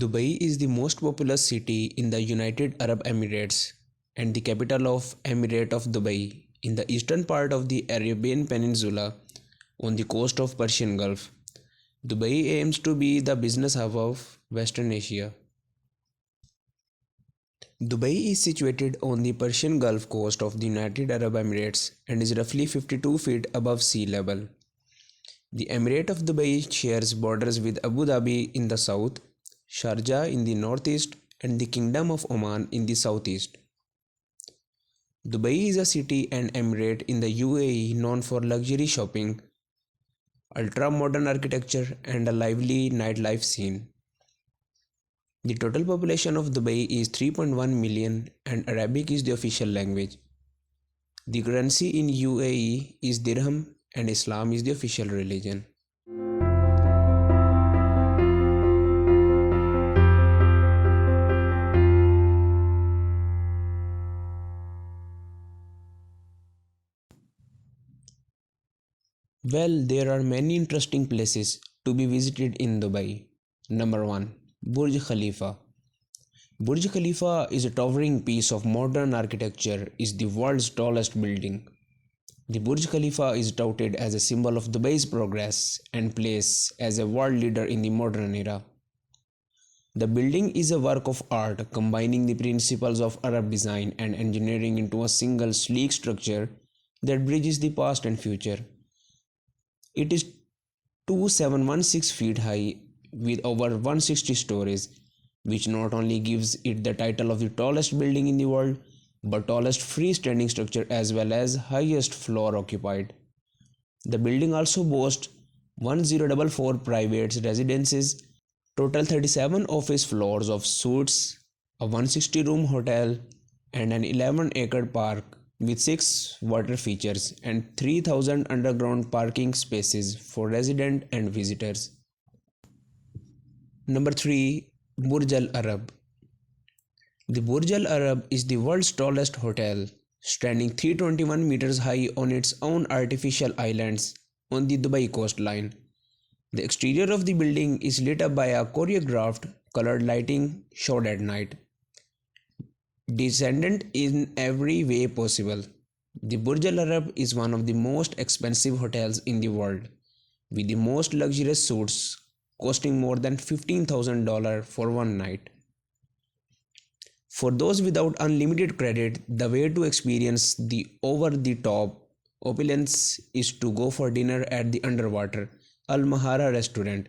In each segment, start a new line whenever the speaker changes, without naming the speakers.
Dubai is the most populous city in the United Arab Emirates and the capital of Emirate of Dubai in the eastern part of the Arabian Peninsula on the coast of Persian Gulf. Dubai aims to be the business hub of Western Asia. Dubai is situated on the Persian Gulf coast of the United Arab Emirates and is roughly 52 feet above sea level. The Emirate of Dubai shares borders with Abu Dhabi in the south, Sharjah in the northeast, and the Kingdom of Oman in the southeast. Dubai is a city and emirate in the UAE known for luxury shopping, ultra-modern architecture, and a lively nightlife scene. The total population of Dubai is 3.1 million and Arabic is the official language. The currency in UAE is dirham and Islam is the official religion. Well, there are many interesting places to be visited in Dubai. Number 1. Burj Khalifa. Burj Khalifa is a towering piece of modern architecture, is the world's tallest building. The Burj Khalifa is touted as a symbol of Dubai's progress and place as a world leader in the modern era. The building is a work of art combining the principles of Arab design and engineering into a single sleek structure that bridges the past and future. It is 2716 feet high with over 160 stories, which not only gives it the title of the tallest building in the world, but tallest freestanding structure as well as highest floor occupied. The building also boasts 1044 private residences, total 37 office floors of suites, a 160-room hotel, and an 11-acre park with 6 water features and 3000 underground parking spaces for residents and visitors. Number 3. BURJ-AL-ARAB. The BURJ-AL-ARAB is the world's tallest hotel, standing 321 meters high on its own artificial islands on the Dubai coastline. The exterior of the building is lit up by a choreographed colored lighting showed at night. Descendant in every way possible. The BURJ-AL-ARAB is one of the most expensive hotels in the world, with the most luxurious suites costing more than $15,000 for one night. For those without unlimited credit, the way to experience the over-the-top opulence is to go for dinner at the underwater Al-Mahara restaurant,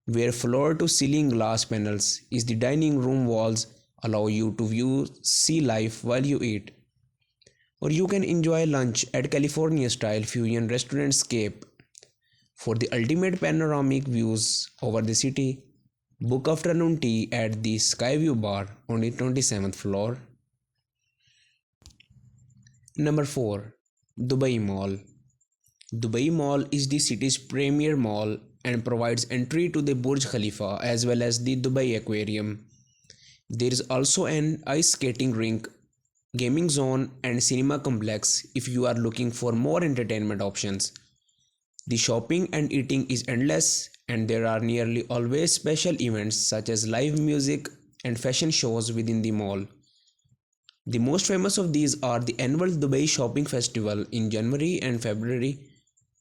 where floor-to-ceiling glass panels is the dining room walls allow you to view sea life while you eat. Or you can enjoy lunch at California-style fusion restaurant Scape. For the ultimate panoramic views over the city, book afternoon tea at the Skyview Bar on the 27th floor. Number 4. Dubai Mall. Dubai Mall is the city's premier mall and provides entry to the Burj Khalifa as well as the Dubai Aquarium. There is also an ice skating rink, gaming zone and cinema complex if you are looking for more entertainment options. The shopping and eating is endless and there are nearly always special events such as live music and fashion shows within the mall. The most famous of these are the annual Dubai Shopping Festival in January and February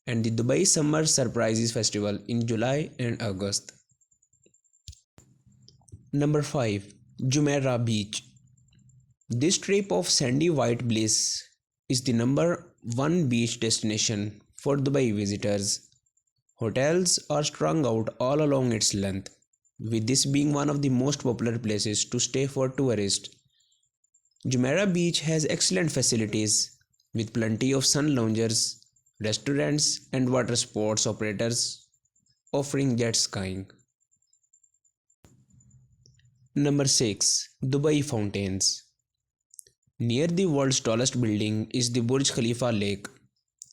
and the Dubai Summer Surprises Festival in July and August. Number 5. Jumeirah Beach. This strip of sandy white bliss is the number 1 beach destination for Dubai visitors. Hotels are strung out all along its length, with this being one of the most popular places to stay for tourists. Jumeirah Beach has excellent facilities with plenty of sun loungers, restaurants and water sports operators offering jet skiing. Number 6. Dubai Fountains. Near the world's tallest building is the Burj Khalifa Lake,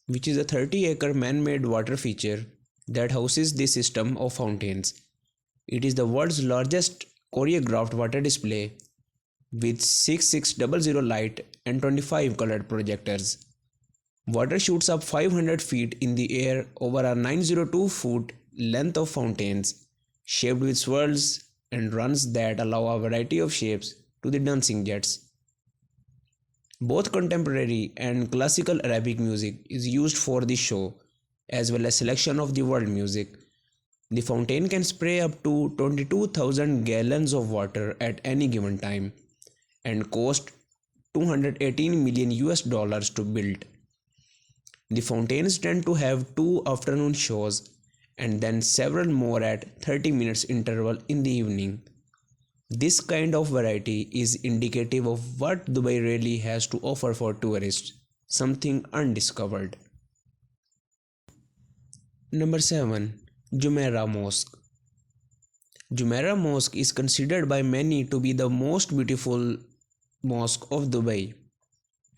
which is a 30-acre man-made water feature that houses the system of fountains. It is the world's largest choreographed water display with 6600 light and 25 colored projectors. Water shoots up 500 feet in the air over a 902-foot length of fountains, shaped with swirls and runs that allow a variety of shapes to the dancing jets. Both contemporary and classical Arabic music is used for the show, as well as selection of the world music. The fountain can spray up to 22,000 gallons of water at any given time and cost 218 million US dollars to build. The fountains tend to have two afternoon shows and then several more at 30 minutes interval in the evening. This kind of variety is indicative of what Dubai really has to offer for tourists, something undiscovered. Number 7. Jumeirah Mosque. Jumeirah Mosque is considered by many to be the most beautiful mosque of Dubai,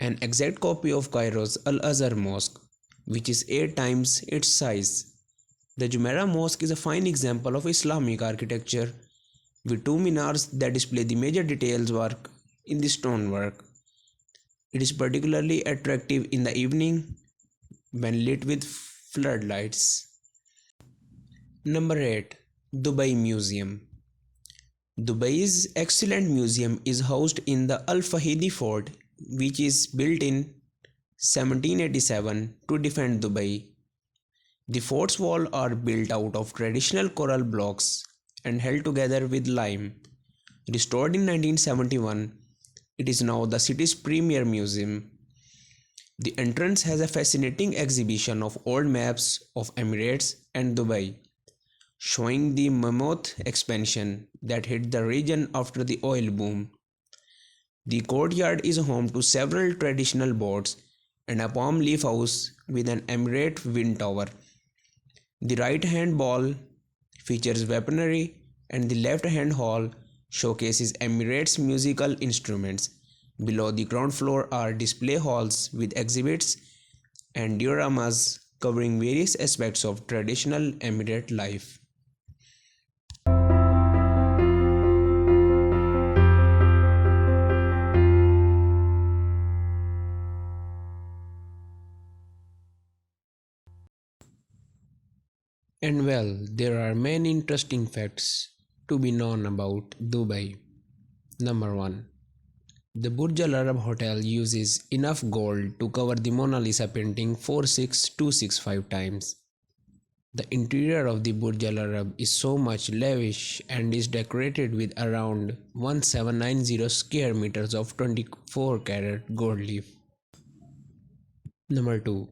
an exact copy of Cairo's Al-Azhar Mosque, which is 8 times its size. The Jumeirah Mosque is a fine example of Islamic architecture with two minars that display the major details work in the stonework. It is particularly attractive in the evening when lit with floodlights. Number 8. Dubai Museum. Dubai's excellent museum is housed in the Al-FAHIDI-FORT, which is built in 1787 to defend Dubai. The fort's walls are built out of traditional coral blocks and held together with lime. Restored in 1971, it is now the city's premier museum. The entrance has a fascinating exhibition of old maps of Emirates and Dubai, showing the mammoth expansion that hit the region after the oil boom. The courtyard is home to several traditional boats and a palm leaf house with an Emirate wind tower. The right-hand hall features weaponry and the left-hand hall showcases Emirates musical instruments. Below the ground floor are display halls with exhibits and dioramas covering various aspects of traditional Emirate life. And well, there are many interesting facts to be known about Dubai. Number 1. The BURJ-AL-ARAB hotel uses enough gold to cover the Mona Lisa painting 46265 times. The interior of the BURJ-AL-ARAB is so much lavish and is decorated with around 1790 square meters of 24-carat gold leaf. Number 2.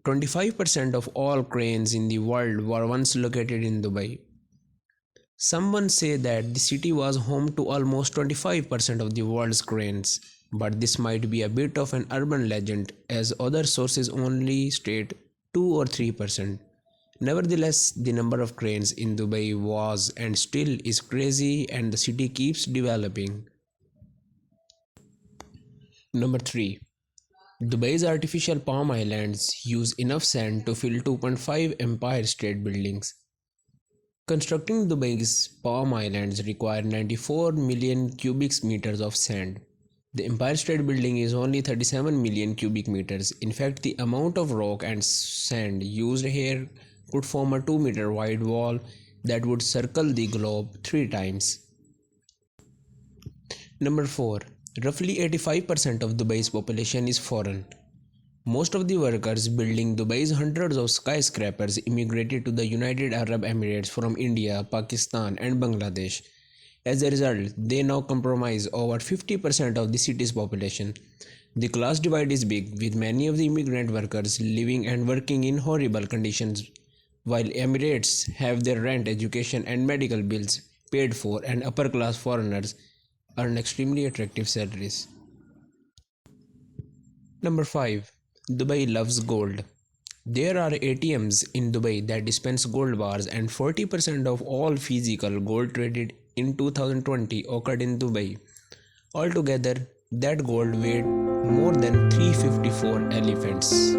25% of all cranes in the world were once located in Dubai. Someone say that the city was home to almost 25% of the world's cranes, but this might be a bit of an urban legend as other sources only state 2 or 3%. Nevertheless, the number of cranes in Dubai was and still is crazy, and the city keeps developing. Number 3. Dubai's artificial palm islands use enough sand to fill 2.5 Empire State Buildings. Constructing Dubai's palm islands require 94 million cubic meters of sand. The Empire State Building is only 37 million cubic meters. In fact, the amount of rock and sand used here could form a 2-meter wide wall that would circle the globe 3 times. Number 4. Roughly 85% of Dubai's population is foreign. Most of the workers building Dubai's hundreds of skyscrapers immigrated to the United Arab Emirates from India, Pakistan, and Bangladesh. As a result, they now comprise over 50% of the city's population. The class divide is big, with many of the immigrant workers living and working in horrible conditions, while Emirates have their rent, education, and medical bills paid for, and upper-class foreigners earn extremely attractive salaries. Number 5. Dubai loves gold. There are ATMs in Dubai that dispense gold bars, and 40% of all physical gold traded in 2020 occurred in Dubai. Altogether, that gold weighed more than 354 elephants.